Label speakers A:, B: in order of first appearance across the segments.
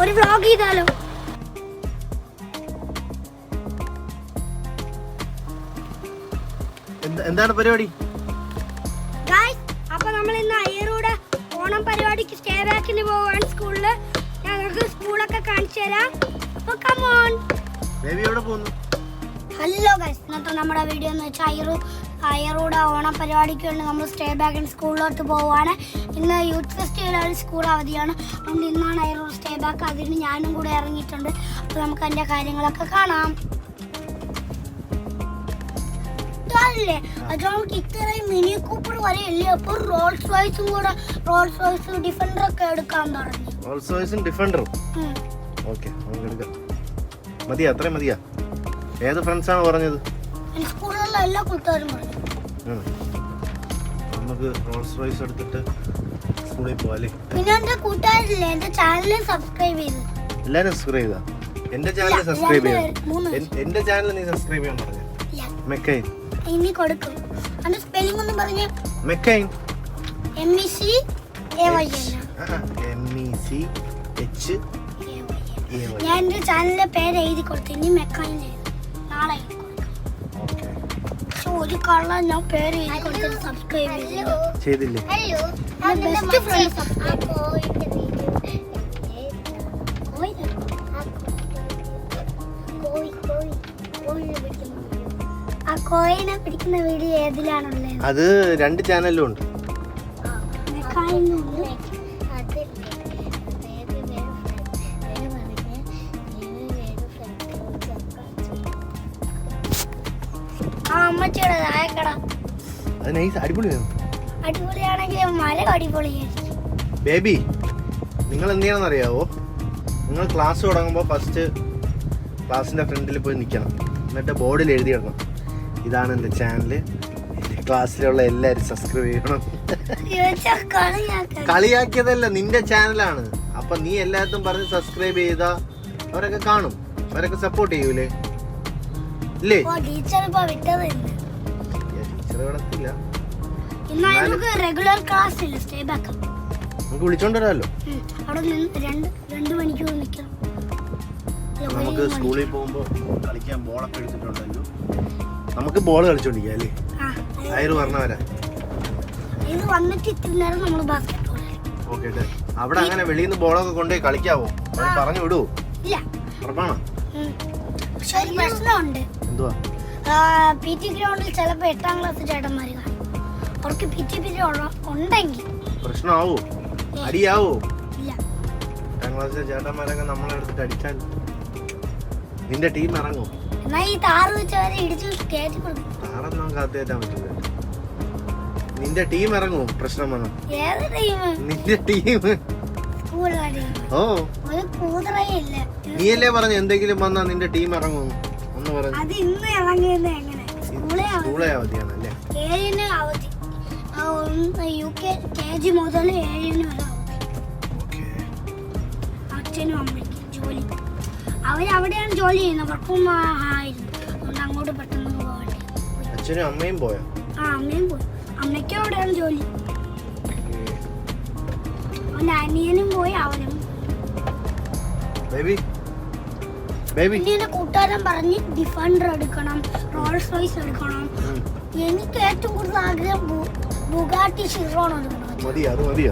A: ഒരു വ്ലോഗ് ചെയ്താലോ?
B: എന്താണ് പരിപാടി?
A: അപ്പൊ നമ്മൾ ഇന്ന് അയ്യറൂടെ ഓണം പരിപാടിക്ക് സ്റ്റേ ബാക്കിന് പോവാണ് സ്കൂളില്. ഞങ്ങൾക്ക് സ്കൂളൊക്കെ കാണിച്ചു തരാം. അപ്പൊ കമോൺ. ഹലോ ഗൈസ്, ഇന്നത്തെ നമ്മുടെ വീഡിയോ എന്ന് വെച്ചാൽ അയ്യറൂടെ ഓണം പരിപാടിക്ക് വേണ്ടി നമ്മൾ സ്റ്റേ ബാക്കിന് സ്കൂളിലോട്ട് പോവാണ്. ഇന്ന് യൂത്ത് ഫെസ്റ്റിവലാണ്, സ്കൂൾ അവധിയാണ്. അതുകൊണ്ട് ഇന്നാണ് അയ്യറൂട് സ്റ്റേ ബാക്ക്. അതിന് ഞാനും കൂടെ ഇറങ്ങിയിട്ടുണ്ട്. അപ്പൊ നമുക്ക് അതിന്റെ കാര്യങ്ങളൊക്കെ കാണാം. നമുക്ക് ഇത്രയും മിനി കൂപ്പർ വരെയല്ലേ, അപ്പൊ റോൾസ് റോയ്സും കൂടെ റോൾസ് റോയ്സ് ഡിഫൻഡർ ഒക്കെ എടുക്കാൻ പറഞ്ഞു.
B: റോൾസ് റോയ്സും ഡിഫൻഡറും ഓക്കേ, നമുക്ക് എടുക്കാം. മതിയാ? അത്രയും മതിയാ? ഏത് ഫ്രണ്ട്സ് ആണ് പറഞ്ഞത്?
A: സ്കൂളിലുള്ള എല്ലാ കൂട്ടുകാരും പറഞ്ഞു.
B: നമുക്ക് റോൾസ് റോയ്സ് എടുത്തിട്ട് സ്കൂളിൽ പോവാല്ലേ?
A: പിന്നെ എന്റെ കൂട്ടുകാരില്ലേ എന്റെ ചാനൽ സബ്സ്ക്രൈബ് ചെയ്തു.
B: എല്ലാരും സബ്സ്ക്രൈബ് ചെയ്താ? എന്റെ ചാനൽ സബ്സ്ക്രൈബ് ചെയ്യാം. എന്റെ ചാനൽ നീ സബ്സ്ക്രൈബ് ചെയ്യാൻ പറഞ്ഞു. മെക്കൈൻ
A: ഇനി കൊടുക്കും. അതിന്റെ സ്പെല്ലിംഗ് ഒന്ന് പറഞ്ഞേ.
B: മെക്കൈൻ
A: MECAY. ഞാൻ എന്റെ ചാനലിന്റെ പേര് എഴുതി കൊടുത്തു. ഇനി മെക്കൈൻ നാളെ എഴുതി കൊടുക്കാം. ഒരു കള്ള ഞാൻ പേര് എഴുതി കൊടുത്തിട്ട് സബ്സ്ക്രൈബ്
B: ചെയ്തില്ലേ?
A: ബെസ്റ്റ് ഫ്രണ്ട് കോയിനെ പിടിക്കുന്ന വീഡിയോ ഏതിലാണുള്ളത്?
B: അത് രണ്ട് ചാനലിലും ഉണ്ട്. അടിപൊളിയാണെങ്കിൽ മല അടിപൊളിയായിരിക്കും. ബേബി, നിങ്ങൾ എന്ത് ചെയ്യണമെന്ന് അറിയാവോ? നിങ്ങൾ ക്ലാസ് തുടങ്ങുമ്പോൾ ഫസ്റ്റ് ക്ലാസ്സിന്റെ ഫ്രണ്ടിൽ പോയി നിൽക്കണം. എന്നിട്ട് ബോർഡിൽ എഴുതിയിടണം, ഇതാണ് എൻ്റെ ചാനല്, ക്ലാസ്സിലുള്ള എല്ലാവരും സബ്സ്ക്രൈബ് ചെയ്യണം. കളിയാക്കിയതല്ല, നിന്റെ ചാനലാണ്. അപ്പൊ നീ എല്ലാത്തും പറഞ്ഞ് സബ്സ്ക്രൈബ് ചെയ്താ അവരൊക്കെ കാണും, അവരൊക്കെ സപ്പോർട്ട് ചെയ്യൂലേ? ഇല്ലേ?
A: ടീച്ചർ
B: വിടത്തില്ല.
A: റെഗുലർ ക്ലാസ് ഇല്ല, സ്റ്റേ ബാക്ക്.
B: നമുക്ക് വിളിച്ചോണ്ട് വരാമല്ലോ.
A: അവിടെ 2 മണിക്കൂർ നിൽക്കണം.
B: നമുക്ക് സ്കൂളിൽ പോകുമ്പോ കളിക്കാൻ ബോളൊക്കെ എടുത്തിട്ടുണ്ടല്ലോ, നമുക്ക് ബോൾ കളിച്ചോണ്ടിരിക്കാം അല്ലേ? അയറ് പറഞ്ഞവരാ
A: ഇത് വന്നിട്ട് ഇത്തിരി നേരം നമ്മൾ ബാസ്കറ്റ്ബോൾ.
B: ഓക്കേ, അവിടെ അങ്ങനെ വെളിയിൽ നിന്ന് ബോളൊക്കെ കൊണ്ടുപോയി കളിക്കാവോ? പറഞ്ഞു വിടുവോ?
A: ഇല്ല.
B: ഉറപ്പാണോ?
A: പക്ഷെ ഒരു പ്രശ്നമുണ്ട്.
B: എന്തുവാ?
A: PT ഗ്രൗണ്ടിൽ ചിലപ്പോ 8ാം ക്ലാസ് ചേട്ടന്മാര് കാണും. അവർക്ക് PT പീരീഡ് ഉണ്ടെങ്കിൽ
B: പ്രശ്നമാവോ? അടിയാവോ?
A: ഇല്ല.
B: 8ാം ക്ലാസ്സിലെ ചേട്ടന്മാരൊക്കെ നമ്മളെ എടുത്തിട്ട് അടിച്ചാൽ നിന്റെ ടീം ഇറങ്ങും.
A: എന്നാ ഈ താറ് വെച്ചവരെ ഇടിച്ചു കയറ്റി കൊടുക്കും.
B: താറൊന്നും കാത്തേറ്റാൻ പറ്റില്ല. നിന്റെ ടീം ഇറങ്ങും പ്രശ്നം വന്നു.
A: ഏത് ടീം?
B: നിന്റെ ടീം. ഓ,
A: ഒരു കൂതറയേ ഇല്ല.
B: നീയല്ലേ പറഞ്ഞു എന്തെങ്കിലും വന്നാ നിന്റെ ടീം ഇറങ്ങും ഒന്ന് പറഞ്ഞു.
A: അത് ഇന്ന് ഇറങ്ങിയത് എങ്ങനെ?
B: സ്കൂളെ അവധിയാണല്ലേ?
A: 7-ന് അവധി. KG മുതൽ 7-ന് വരെ അവധി. അച്ഛനും അമ്മയ്ക്ക് ജോലി, അവരവിടെയാണ് ജോലി ചെയ്യുന്നത്. വർക്കും ആയിരുന്നു, അതുകൊണ്ട് അങ്ങോട്ട് പെട്ടെന്ന് പോകാൻ.
B: അച്ഛനും അമ്മയും പോയോ?
A: അമ്മയും പോയി. അമ്മയ്ക്കും അവിടെയാണ് ജോലി. അവന്റെ അനിയനും പോയി, അവനും. കൂട്ടുകാരൻ പറഞ്ഞ് ഡിഫൻഡർ എടുക്കണം, റോൾസ് റോയ്സ് എടുക്കണം. എനിക്ക് ഏറ്റവും കൂടുതൽ ആഗ്രഹം ബുഗാട്ടി ഷിറോൺ എടുക്കണം. അത് മതി.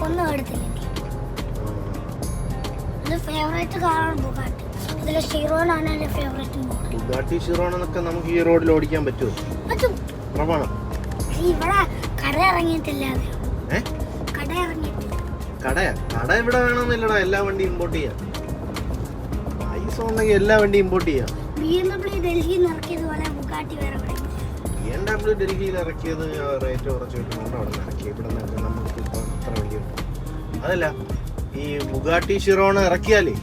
A: ഒന്നും എടുത്തില്ലെങ്കിൽ ഫേവറേറ്റ് കാറാണ് ബുഗാട്ടി. അതിലെ ഷിറോൺ ആണ് എന്റെ ഫേവറേറ്റ് മോഡൽ.
B: ബുഗാട്ടി ഷിറോൺ എന്നൊക്കെ നമുക്ക് ഈ റോഡിൽ ഓടിക്കാൻ പറ്റുമോ?
A: പറ്റും.
B: ഉറപ്പാണോ?
A: ഇവിടെ കട ഇറങ്ങിയിട്ടില്ല.
B: കട ഇവിടെ വേണമെന്നില്ലടാ, എല്ലാ വണ്ടി ഇമ്പോർട്ട് ചെയ്യാം. പൈസ ഉണ്ടെങ്കിൽ എല്ലാ വണ്ടി ഇമ്പോർട്ട് ചെയ്യാം.
A: BMW ഡൽഹിയിൽ ഇറക്കിയത് പോലെ ബുഗാട്ടി വേറെ
B: BMW ഡൽഹിയിൽ ഇറക്കിയത് റേറ്റ് കുറച്ച് കിട്ടുന്നുണ്ട്. അവിടെ നിന്ന് ഇറക്കി ഇവിടെ നിന്ന് നമുക്ക് ഇപ്പം അത്ര വണ്ടിയുണ്ട്. അതല്ല, ഈ ബുഗാട്ടി ഷിറോൺ ഇറക്കിയാലേ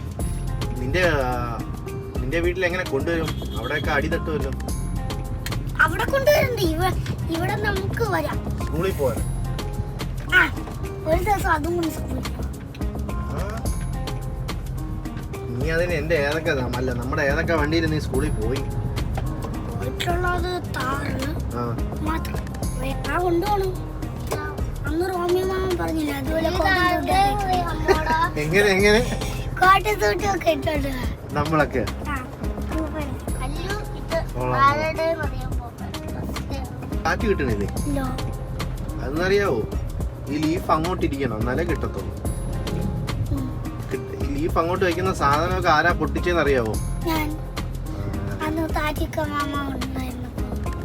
B: നിന്റെ വീട്ടിൽ എങ്ങനെ കൊണ്ടുവരും? അവിടെയൊക്കെ അടി തട്ടുമല്ലോ.
A: അവിടെ കൊണ്ടുവരണ്ട, ഇവിടെ നമുക്ക് വരാം.
B: സ്കൂളിൽ പോരാ
A: ഒരു ദിവസം അതും കൊണ്ട് സ്കൂളിൽ.
B: നീ അതിന് എന്റെ ഏതൊക്കെ അല്ല നമ്മുടെ ഏതൊക്കെ വണ്ടിയിൽ നീ സ്കൂളിൽ പോയി?
A: പോയിട്ടുള്ളത് താറ് മാത്രം. കൊണ്ടുപോകണം. അന്ന് റോമിയോ മാമൻ പറഞ്ഞില്ല അതുപോലെ
B: എങ്ങനെ
A: കോട്ടസൂട്ടൊക്കെ ഇട്ടോണ്ട്
B: നമ്മളൊക്കെ കാറ്റ് കിട്ടണില്ലേ? അതെന്നറിയാവോ? ഈ ലീഫ് അങ്ങോട്ട് ഇരിക്കണം എന്നാലേ കിട്ടത്തുള്ളൂ. ഈ ലീഫ് അങ്ങോട്ട് വെക്കുന്ന സാധനമൊക്കെ ആരാ പൊട്ടിച്ചെന്ന് അറിയാവോ?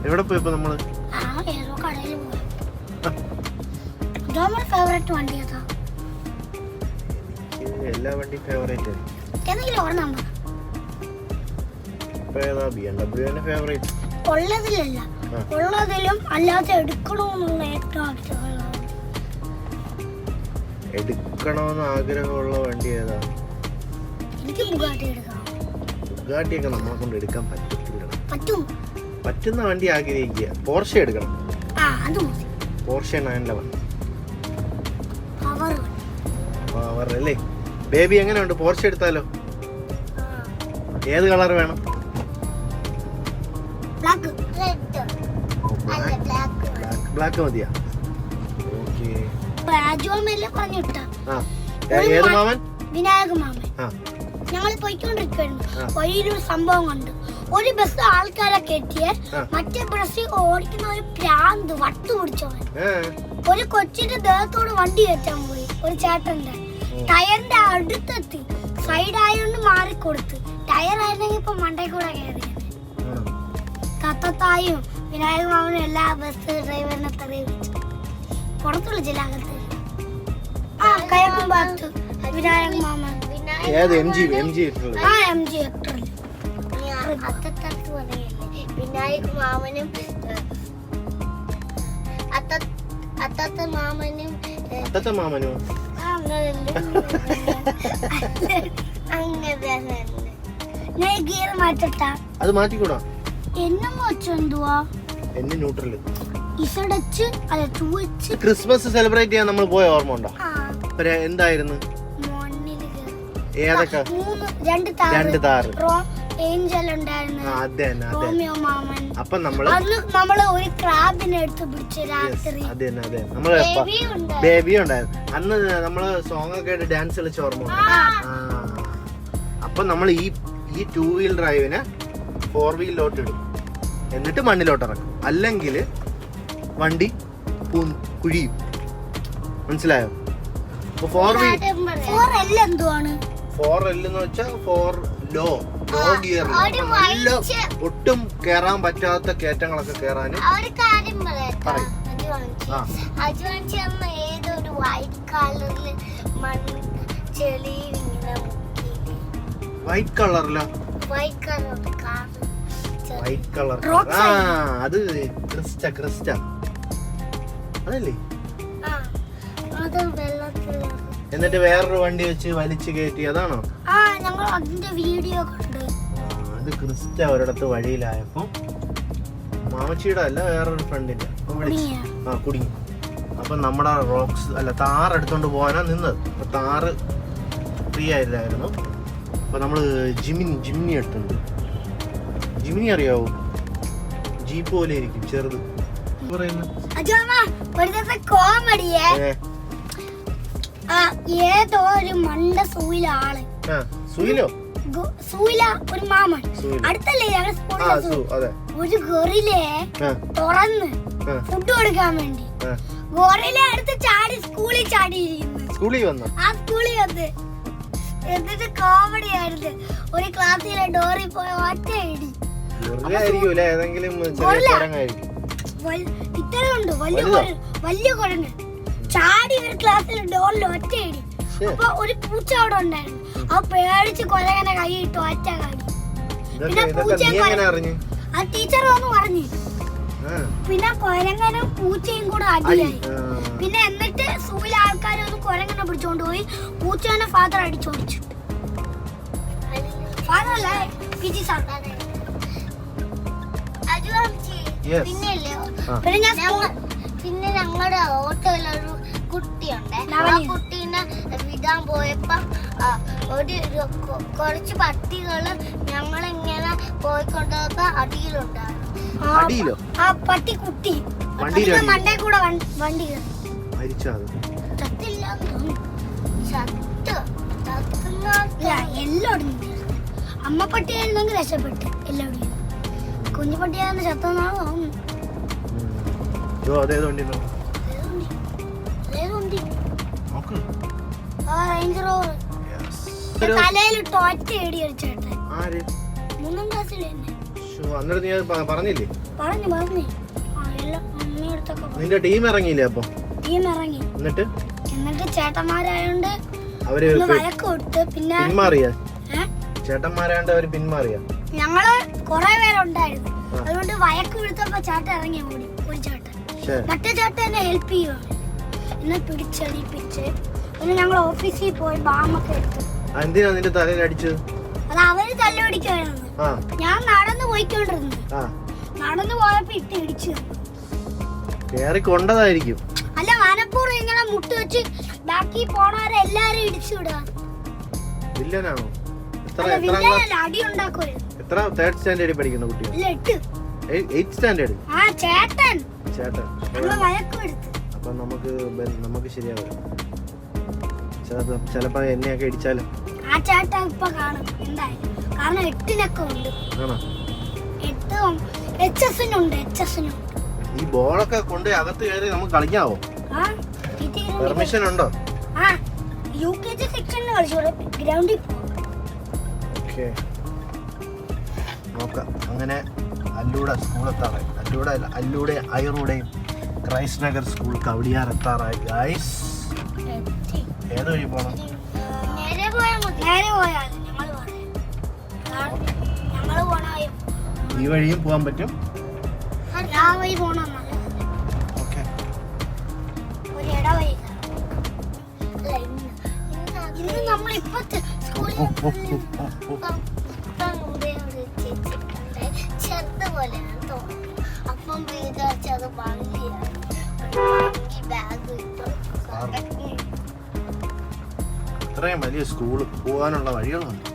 B: എവിടെ പോയപ്പോ നമ്മള്
A: ഫേവറേറ്റ് വണ്ടി ഏതാ?
B: എല്ലാ വണ്ടിയും ഫേവറേറ്റ്.
A: ഉള്ളതിലല്ല, ഉള്ളതിലും അല്ലാതെ എടുക്കണമെന്നുള്ള ഏറ്റവും ആഗ്രഹമുള്ള
B: എടുക്കണമെന്ന് ആഗ്രഹമുള്ള വണ്ടി ഏതാ?
A: എനിക്ക് ബുഗാട്ടി എടുക്കണം.
B: ബുഗാട്ടിയൊക്കെ നമ്മളെ കൊണ്ട് എടുക്കാൻ പറ്റത്തില്ല.
A: പറ്റുന്ന
B: വണ്ടി ആഗ്രഹിക്കുക. പോർഷെ എടുക്കണം. പോർഷെ 911 പവർ അല്ലേ? ബേബി എങ്ങനെയുണ്ട്? പോർഷെ എടുത്താലോ? ഏത് കളർ വേണം? ബ്ലാക്ക് മതിയാ? ഏത് മാമൻ?
A: വിനായക മാമൻ. ഞങ്ങൾ പോയിക്കൊണ്ടിരിക്കുന്നു. വഴിയിലൊരു സംഭവം കണ്ടു. ഒരു ബസ് ആൾക്കാരെ കയറ്റിയ മറ്റേ ബസ് ഓടിക്കുന്ന ഒരു പ്രാന്ത് വട്ടു പിടിച്ചവൻ ഒരു കൊച്ചിന്റെ ദേഹത്തോട് വണ്ടി കയറ്റാൻ പോയി. ഒരു ചേട്ടന്റെ ടയറിന്റെ അടുത്തെത്തി. സൈഡായോണ്ട് മാറിക്കൊടുത്ത്. ടയറായിരുന്നെങ്കിൽ ഇപ്പൊ മണ്ടേ കൂടെ കയറി. തത്തത്തായും വിനായക മാമനും എല്ലാ ബസ് ഡ്രൈവറിനെ തെറിയ വിളിച്ചു. പുറത്ത് വിളിച്ചില്ല, അകത്ത്. കയക്കും ഭാഗത്ത് വിനായക മാമൻ. വിനായക മാമനും അത്തത്ത മാമനും ഞാൻ ഗിയർ മാറ്റട്ടാ?
B: അത് മാറ്റിക്കൂടാ.
A: എന്നും വെച്ചെന്തുവാ?
B: എന്നെ ന്യൂട്രൽ.
A: ഇസഡച്ച് അല്ല 2H.
B: ക്രിസ്മസ് സെലിബ്രേറ്റ് ചെയ്യാൻ നമ്മൾ പോയ ഓർമ്മ ഉണ്ടോ? എന്തായിരുന്നു? ഏതൊക്കെ? രണ്ട് താറ്.
A: ഏഞ്ചൽ ഉണ്ടായിരുന്നു. റോമിയോ മാമൻ.
B: അപ്പൊ നമ്മള്
A: ഒരു ക്രാബിനെ എടുത്ത് പിടിച്ച് രാത്രി.
B: നമ്മള് ബേബി ഉണ്ടായിരുന്നു. അന്ന് നമ്മള് സോങ് ഒക്കെ ആയിട്ട് ഡാൻസ് കളിച്ച ഓർമ്മ. അപ്പൊ നമ്മൾ ഈ 2 വീൽ ഡ്രൈവിനെ 4 വീലിലോട്ട് ഇടും. എന്നിട്ട് മണ്ണിലോട്ട് ഇറക്കും. അല്ലെങ്കിൽ വണ്ടി കുഴിയും. മനസ്സിലായോ?
A: 4L എന്തുവാണ്?
B: 4L എന്ന് വെച്ചാൽ 4 ലോ ഗിയർ. ഒട്ടും കേറാൻ പറ്റാത്ത കയറ്റങ്ങളൊക്കെ കേറാൻ. വൈറ്റ് കളറിലോ? White colour. അത് ക്രിസ്റ്റ അതല്ലേ? എന്നിട്ട് വേറൊരു വണ്ടി വെച്ച് വലിച്ചു കയറ്റി. അതാണോ? അത് ക്രിസ്റ്റ ഒരിടത്ത് വഴിയിലായപ്പോ മാമച്ചിയുടെ അല്ല വേറൊരു ഫ്രണ്ടിന്റെ കുടുങ്ങി. അപ്പൊ നമ്മുടെ റോക്സ് അല്ല താറ് എടുത്തോണ്ട് പോകാനാ നിന്നത്. അപ്പൊ താറ് ഫ്രീ ആയില്ലായിരുന്നു. അപ്പൊ നമ്മള് ജിമിനി എടുത്തുണ്ട്. ജിമിനി അറിയാവോ? ജീപ്പ് പോലെ ഇരിക്കും, ചെറുത്.
A: ഏതോ ഒരു മണ്ട സൂയില ആള്. സൂയില ഒരു മാമൻ അടുത്തല്ലേ ഒരു ഗൊറിലെ തുറന്ന് ഫുഡ് കൊടുക്കാൻ വേണ്ടി ഗൊറിലെ അടുത്ത് ചാടി സ്കൂളിൽ ചാടിയിരിക്കുന്നു. ആ സ്കൂളിൽ വന്ന് എന്നിട്ട് കോമഡി ആയിരുന്നു. ഒരു ക്ലാസ്സിലെ ഡോറിൽ പോയ ഒറ്റ ഇടി. ഇത്തരമുണ്ട് വലിയ കുരങ്ങ് ചാടി ഒരു ക്ലാസ്സിലെ ഡോറിൽ ഒറ്റ ഇടി. അപ്പൊ ഒരു പൂച്ച അവിടെ ഉണ്ടായിരുന്നു. ആ പേടിച്ച് കൊരങ്ങനെ കൈയിട്ട് ഒറ്റ കാടി. പിന്നെ ആ ടീച്ചർ വന്ന് പറഞ്ഞു. പിന്നെ കൊരങ്ങനും പൂച്ചയും കൂടെ അടിയായി. പിന്നെ എന്നിട്ട് സൂയിലെ ആൾക്കാരെ ഒന്ന് കൊരങ്ങനെ പിടിച്ചോണ്ട് പോയി. പൂച്ചനെ ഫാദർ അടിച്ചോടിച്ചു. ഫാദർ അല്ല പിജി സാർ. പിന്നെ ഞങ്ങളുടെ ഓട്ടോയിലൊരു കുട്ടിയുണ്ട്. ആ കുട്ടീനെ വിടാൻ പോയപ്പോ കുറച്ച് പട്ടികള് ഞങ്ങളിങ്ങനെ പോയിക്കൊണ്ടപ്പോ അടിയിലുണ്ടായിരുന്നു. ആ പട്ടി കുട്ടി മണ്ടേ കൂടെ വണ്ടി കയറി.
B: മരിച്ചാ അത്?
A: എല്ലാവരും അമ്മ പട്ടിയായിരുന്നെങ്കിൽ രക്ഷപ്പെട്ട് എല്ലാവരും. കുഞ്ഞു പട്ടിയായിരുന്നു ചത്തെന്നാണ് തോന്നുന്നു. റേഞ്ച് റോവർ തലയിലിട്ട് ഒറ്റ ഇടി അടിച്ചേട്ടെ. 3ാം ക്ലാസ്സിൽ തന്നെ
B: പറഞ്ഞില്ലേ?
A: പറഞ്ഞു അമ്മയടുത്തൊക്കെ
B: നിന്റെ ടീം ഇറങ്ങിയില്ലേ? അപ്പൊ
A: ടീം ഇറങ്ങി. എന്നിട്ട് ചേട്ടന്മാരായോണ്ട്
B: അവര്
A: വഴക്ക് കൊടുത്ത് പിന്നെ
B: പിന്മാറിയാ? ചേട്ടന്മാരായോണ്ട് അവര് പിന്മാറിയാ?
A: ഞങ്ങള് കൊറേ പേരുണ്ടായിരുന്നു. അതുകൊണ്ട് വഴക്ക് കൊടുത്തപ്പോ ചേട്ടൻ ഇറങ്ങി ഓടി. ഒരു ചേട്ടൻ മറ്റേ ചേട്ടൻ എന്നെ ഹെൽപ്പ് ചെയ്യുവാണ്. എന്നെ പിടിച്ചടിപ്പിച്ച് പിന്നെ ഞങ്ങൾ ഓഫീസിൽ പോയി ബാമൊക്കെ എടുത്തു.
B: എന്തിനാ നിന്റെ തലയിൽ അടിച്ചത്?
A: അത് അവര് തല്ലുപിടിക്കായിരുന്നു. ഞാൻ നടന്നു പോയിക്കൊണ്ടിരുന്നു. നടന്നു പോയപ്പോ ഇട്ട് ഇടിച്ചു.
B: കേറി കൊണ്ടതായിരിക്കും.
A: അല്ല, മനപ്പൂർവ്വം ഇങ്ങനെ മുട്ട് വെച്ച് ബാക്കി പോണവരെ എല്ലാരും ഇടിച്ചു വിടാ.
B: വില്ലനാണോ?
A: അടി ഉണ്ടാക്കുമായിരുന്നു.
B: എത്ര തേർഡ് സ്റ്റാൻഡേർഡിൽ പഠിക്കുന്ന കുട്ടിയോ? 8th standard.
A: ചേട്ടൻ വഴക്ക്.
B: അപ്പൊ നമുക്ക് ശരിയാവില്ല. ചിലപ്പോ എന്നെയൊക്കെ ഇടിച്ചാലും
A: ആ ചേട്ടൻ ഇപ്പൊ കാണും എന്തായാലും. കാരണം 8നൊക്കെ ഉണ്ട്.
B: ഈ ബോളൊക്കെ കൊണ്ട് അകത്ത് കയറി നമുക്ക് കളിക്കാവോ? പെർമിഷൻ ഉണ്ടോ?
A: UKG സെക്ഷനിൽ കളിച്ചോളൂ. ഗ്രൗണ്ടിൽ
B: നോക്കാം. അങ്ങനെ അല്ലൂടെ സ്കൂൾ എത്താറായി. അല്ലൂടെ അയറൂടെയും ക്രൈസ്റ്റ് നഗർ സ്കൂൾ കവടിയാർ എത്താറായി. ഗൈസ്, ഏത് വഴി പോണം? ഈ വഴിയും പോകാൻ പറ്റും. ഇത്രയും വലിയ സ്കൂള് പോകാനുള്ള വഴികളുണ്ട്.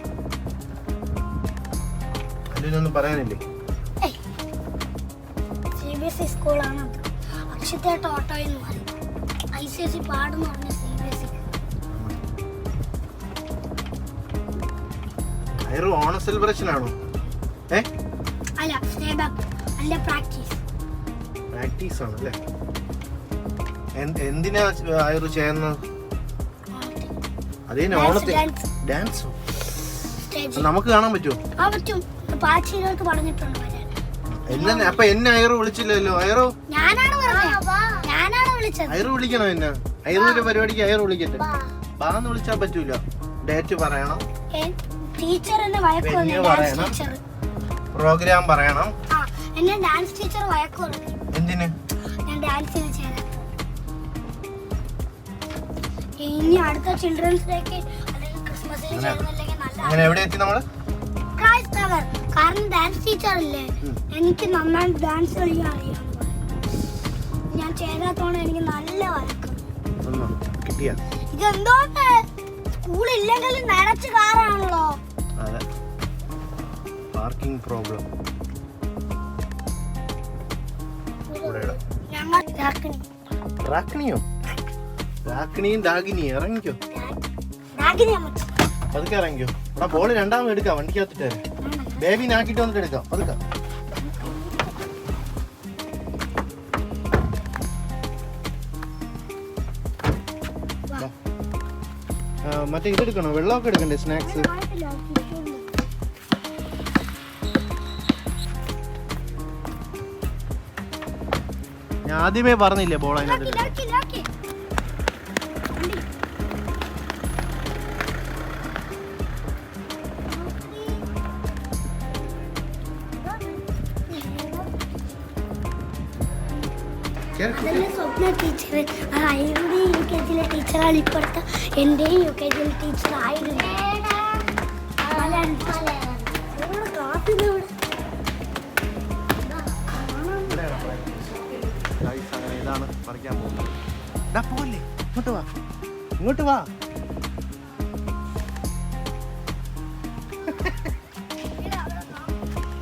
B: അതിനൊന്നും പറയാനില്ലേ?
A: CBSE സ്കൂളാണ്. അക്ഷത്തേട്ട ഓട്ടോ എന്ന് പറയും. ICSE പാടെന്ന് പറഞ്ഞ CBSE.
B: ഓണ സെലിബ്രേഷൻ ആണോ?
A: അല്ല, സ്റ്റേ ബാക്ക്. അല്ല,
B: പ്രാക്ടീസ് ആണല്ലേ? എന്തിനാ അയറു ചെയ്യുന്നത്? അതേ ഓണത്തിന് ഡാൻസോ? നമുക്ക് കാണാൻ പറ്റുമോ?
A: പറ്റും. പാച്ചിയിലോട്ട് പറഞ്ഞിട്ടുണ്ട്.
B: അപ്പൊ എന്നെ അയറു വിളിച്ചില്ലല്ലോ. അയറു
A: ഞാനാണ് വിളിച്ചത്.
B: അയറു വിളിക്കണോ? എന്നെ അയറൂന്റെ പരിപാടിക്ക് അയറു വിളിക്കട്ടെ. ബാന്ന് വിളിച്ചാ പറ്റൂല. ഡേറ്റ് പറയണം, പ്രോഗ്രാം പറയണം.
A: എന്നെ ഡാൻസ് ടീച്ചർ വഴക്കുള്ളൂ.
B: എന്തിന്?
A: ഞാൻ ഡാൻസിന് ചേരാം. ഇനി അടുത്ത ചിൽഡ്രൻസ് ഡേക്ക് അല്ലെങ്കിൽ ക്രിസ്മസിന് ചേരുന്നില്ലെങ്കിൽ നല്ല.
B: എവിടെ എത്തി നമ്മള്?
A: ക്രൈസ്റ്റ് നഗർ. കാരണം ഡാൻസ് ടീച്ചർ ഇല്ലേ, എനിക്ക് നന്നായി ഡാൻസ് കളിക്കാൻ അറിയാം. ഞാൻ ചേരാത്തോണ്ട് എനിക്ക് നല്ല വഴക്കം. ഇതെന്തോന്ന് സ്കൂളില്ലെങ്കിൽ നിറച്ച് കാറാണല്ലോ.
B: അതെ, പാർക്കിംഗ് പ്രോബ്ലം. രാക്കിണിയും ഡാഗിനിയും ഇറങ്ങിക്കോ. പതുക്കെ ഇറങ്ങിക്കോ. ഇവിടെ ബോള് രണ്ടാമത് എടുക്കാം. വണ്ടിക്കകത്തിട്ട് ബേബി നാക്കിട്ട് വന്നിട്ട് എടുക്കാം. പതുക്കെ. മറ്റേ ഇതെടുക്കണോ? വെള്ളമൊക്കെ എടുക്കണ്ടേ? സ്നാക്സ്. ഞാൻ ആദ്യമേ പറഞ്ഞില്ലേ ബോൾ അതിനകത്ത്.
A: സ്വപ്ന ടീച്ചർ അയറുടെ UKG ടീച്ചറാണ്. ഇപ്പോഴത്തെ എന്റെയും UKG ടീച്ചർ ആയിരുന്നു.
B: ഇതാണ് പറിക്കാൻ പോകുന്നത്. പോലെ ഇങ്ങോട്ട് വാ, ഇങ്ങോട്ട് വാ.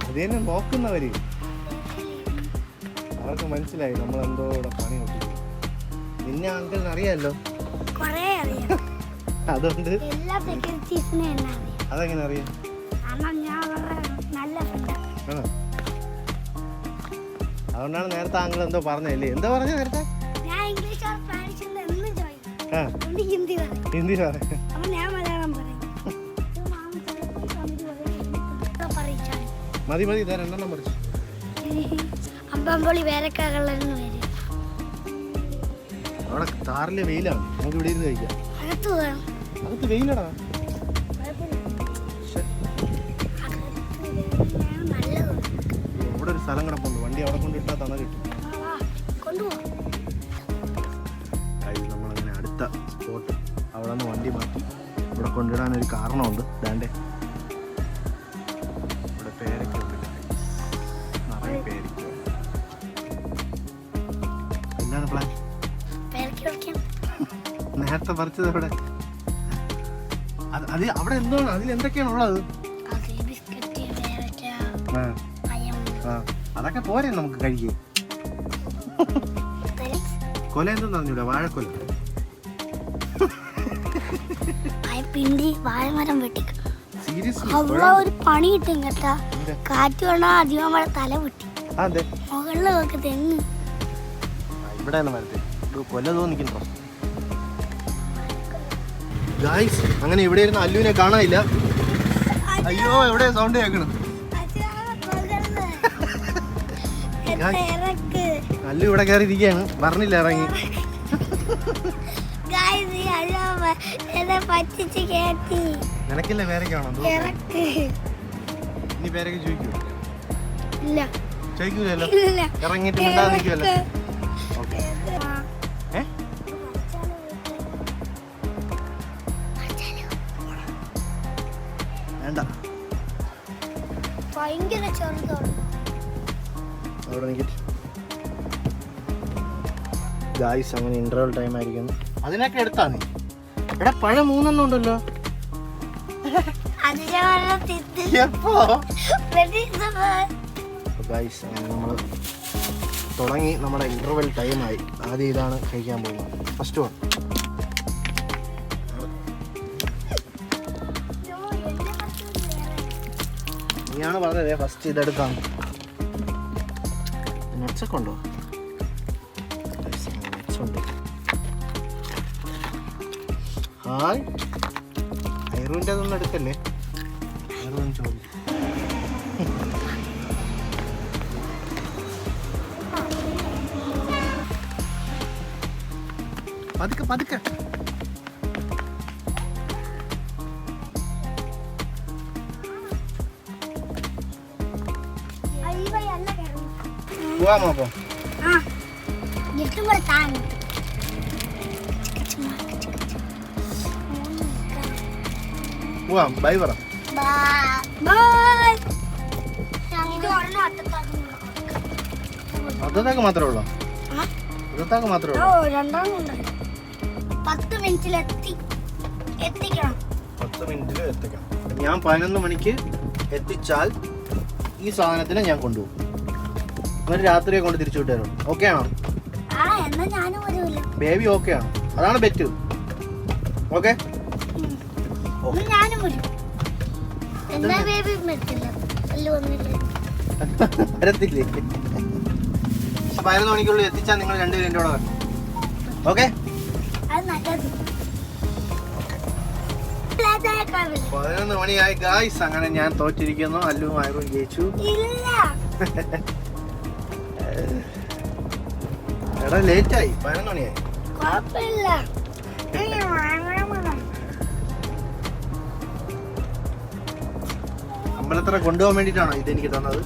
B: അതേന്നെ നോക്കുന്നവര്. അവർക്ക് മനസ്സിലായി നമ്മളെന്തോ ഇവിടെ പണി നോക്കി. നിന്നെ അങ്കിളിന് അറിയാമല്ലോ.
A: കൊറേ അറിയാം.
B: അതുകൊണ്ട്
A: എല്ലാ സെക്യൂരിറ്റീസിനെ എന്നെ അറിയാം.
B: അതെങ്ങനെ അറിയാം?
A: കാരണം ഞാൻ അവരുടെ നല്ല ഫ്രണ്ടാണ്.
B: ആണോ? അതുകൊണ്ടാണ് നേരത്തെ അങ്കിൾ എന്തോ പറഞ്ഞല്ലേ? എന്തോ പറഞ്ഞ നേരത്തെ?
A: ഞാൻ ഇംഗ്ലീഷ് ഓർ സ്പാനിഷ് എന്ന് എന്നും ചോദിക്കും.
B: ആ
A: അതുകൊണ്ട് ഹിന്ദി പറയും.
B: ഹിന്ദി പറയും.
A: അപ്പൊ ഞാൻ മലയാളം പറയും. ഇത് മാമ ചിലപ്പോൾ തമിഴ് പറയും. പറയിച്ചാണ്
B: മതി മതി, ഇതാ രണ്ടെണ്ണം പറിച്ചു.
A: അമ്പമ്പൊളി വേലക്കാകളെന്ന് വരും.
B: അവിടെ താറിലെ വെയിലാണ്, നമുക്ക് ഇവിടെ ഇരുന്ന് കഴിക്കാം.
A: അകത്ത് പോകാം.
B: അകത്ത് വെയിലടാ.
A: നല്ലതുണ്ട്.
B: ഇവിടെ ഒരു സ്ഥലം കിടപ്പുണ്ട്, വണ്ടി അവിടെ കൊണ്ടിട്ടാൽ തണ കിട്ടും.
A: കൊണ്ടുപോകാം.
B: നമ്മളങ്ങനെ അടുത്ത സ്പോട്ട് അവിടെ നിന്ന് വണ്ടി മാറ്റി ഇവിടെ കൊണ്ടിടാനൊരു കാരണമുണ്ട്. ദാണ്ടേ ഇവിടെ പേരയ്ക്ക ഉണ്ട്, നിറയെ പേരയ്ക്ക. എന്താണ് പ്ലാൻ? നേരത്തെ പറിച്ചത് ഇവിടെ അത് അവിടെ എന്താണ്, അതിൽ എന്തൊക്കെയാണ് ഉള്ളത്? അതൊക്കെ പോരെ നമുക്ക് കഴിക്കേ. കൊല എന്തെന്ന് അറിഞ്ഞൂടാ? വാഴക്കൊല.
A: പിണ്ടി വാഴമരം വെട്ടി
B: സീരിയസ്ലി
A: അവിടെ ഒരു പണി കിട്ടും കേട്ടാ. കാറ്റ് വേണ അധികം മഴ തല വെട്ടി മുകളിൽ വെക്ക് തെങ്ങ്.
B: ഇവിടെ കൊല്ല തോന്നിക്കണ്ടോ ഗായ്സ്? അങ്ങനെ ഇവിടെ ഇരുന്ന് അല്ലുവിനെ കാണാനില്ല. അയ്യോ, എവിടെ സൗണ്ട് കേൾക്കണം? അല്ലു ഇവിടെ കയറി ഇരിക്കുകയാണ്, പറഞ്ഞില്ല ഇറങ്ങി. നിനക്കില്ല പേരൊക്കെ ആണോ? ഇനി പേരൊക്കെ ചോദിക്കൂ? ചോദിക്കൂലല്ലോ, ഇറങ്ങിയിട്ട് മിണ്ടാതെ നിൽക്കുമല്ലോ. വേണ്ട,
A: ഭയങ്കര ചെറുതാണ്.
B: അവിടെ നിൽക്കട്ടെ ഗായ്സ്. അങ്ങനെ ഇന്റർവൽ ടൈം ആയിരിക്കുന്നു. അതിനൊക്കെ എടുത്താ നീ? എടാ പഴം 3 ഉണ്ടല്ലോ. ഗായ്സ് അങ്ങനെ നമ്മൾ തുടങ്ങി, നമ്മുടെ ഇന്റർവൽ ടൈമായി. ആദ്യം ഇതാണ് കഴിക്കാൻ പോകുന്നത്, ഫസ്റ്റ് വൺ. നീയാണ് പറഞ്ഞതേ ഫസ്റ്റ് ഇതെടുക്കാം. നട്സൊക്കെ ഉണ്ടോ? നട്സ് ഉണ്ട്. ഹായ്, ഐറൂൻ്റെ അതൊന്നും എടുക്കല്ലേ? ഐറൂൻ ചോദിച്ചു. പതുക്കെ പതുക്കെ. പോവാമോ അപ്പൊ? പോവാം. ബൈ പറ. അതൊക്കെ മാത്രമേ ഉള്ളൂ? അതൊക്കെ മാത്രമേ ഉള്ളൂ?
A: 10 മിനിറ്റിൽ എത്തിക്കണം.
B: 10 മിനിറ്റിൽ എത്തിക്കണം. ഞാൻ 11 മണിക്ക് എത്തിച്ചാൽ ഈ സാധനത്തിന് ഞാൻ കൊണ്ടുപോകും. എന്നിട്ട് രാത്രിയെ കൊണ്ട് തിരിച്ചു വിട്ടു. ഓക്കെ ആണോ? ബേബി ഓക്കെ ആണോ? അതാണ് ബെറ്റ്. ഓക്കെ വരത്തില്ലേ? 11 മണിക്കുള്ളിൽ എത്തിച്ചാൽ നിങ്ങൾ രണ്ടുപേരും എൻ്റെ കൂടെ വരണം. ഓക്കെ? 11 മണിയായി ഗായ്സ്. അങ്ങനെ ഞാൻ തോറ്റിരിക്കുന്നു. അല്ലുവും ആയിരം ജയിച്ചു. എടാ ലേറ്റായി, 11 മണിയായി. അമ്പലത്തറ കൊണ്ടുപോകാൻ വേണ്ടിട്ടാണോ ഇതെനിക്ക് തന്നത്?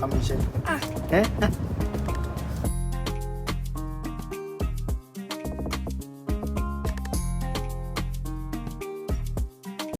B: കമ്മീഷൻ